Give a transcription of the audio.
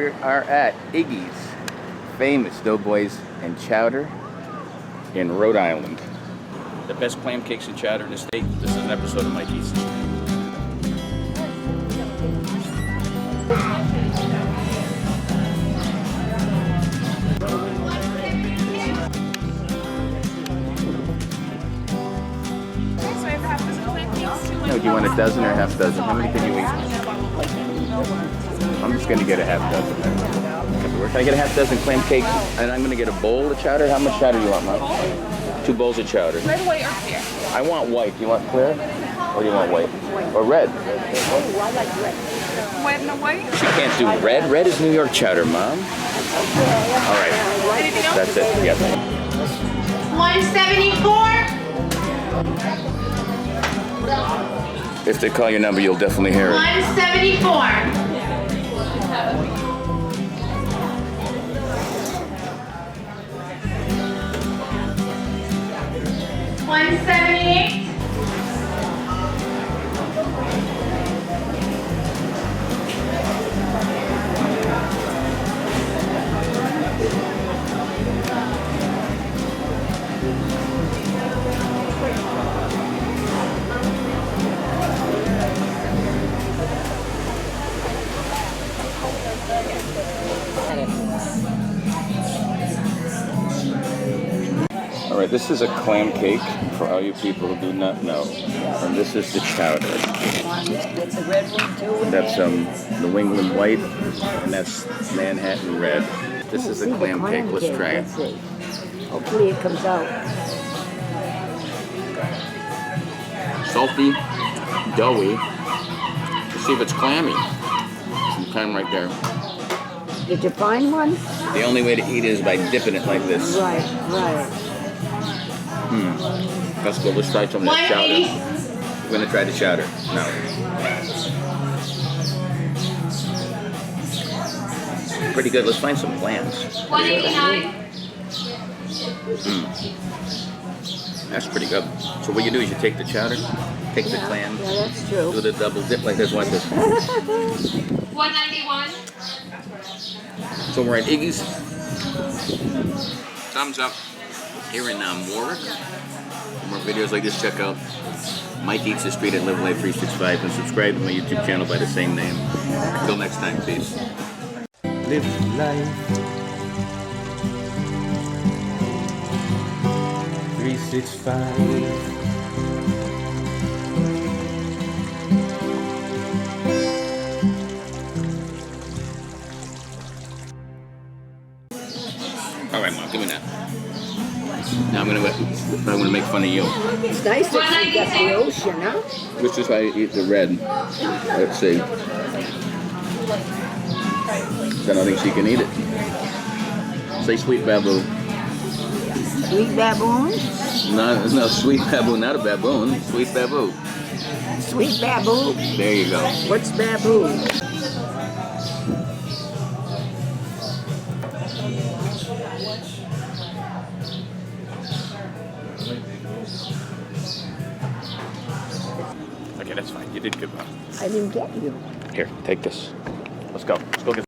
We are at Iggy's, famous Doughboys and Chowder in Rhode Island. The best clam cakes and chowder in the state. This is an episode of Mikey's. No, do you want a dozen or a half dozen? How many can you eat? I'm just going to get a half dozen. Can I get a half dozen clam cakes? And I'm going to get a bowl of chowder. How much chowder do you want, Mom? 2 bowls of chowder. Red, white, or clear? I want white. Do you want clear? Or do you want white? Or red? Red and a white? She can't do red. Red is New York chowder, Mom. All right. Anything else? That's it. Yes. 174. If they call your number, you'll definitely hear it. 174. 178. All right, this is a clam cake for all you people who do not know. And this is the chowder. That's a red one too. That's New England white, and that's Manhattan red. This is a clam cake. Let's try it. Let's see. Hopefully it comes out. Salty, doughy. Let's see if it's clammy. Some clam right there. Did you find one? The only way to eat is by dipping it like this. Right, right. Let's go. Let's try some of that chowder. We're going to try the chowder now. Pretty good. Let's find some clams. 189. That's pretty good. So what you do is you take the chowder, take the clam, Yeah, that's true. do the double dip like this, watch this. 191. So we're at Iggy's. Thumbs up here in Warwick. For more videos like this, check out Mike Eats the Street at Live Life 365 and subscribe to my YouTube channel by the same name. Until next time, peace. Live life 365. All right, Mom, give me that. Now I'm gonna make fun of you. It's nice that you got the ocean, huh? This is how you eat the red. Let's see. Then I think she can eat it. Say sweet baboon. Sweet baboon? No, sweet baboon, not a baboon. Sweet baboon. Sweet baboon? There you go. What's baboon? Okay, that's fine. You did good, Mom. I didn't get you. Here, take this. Let's go. Let's go get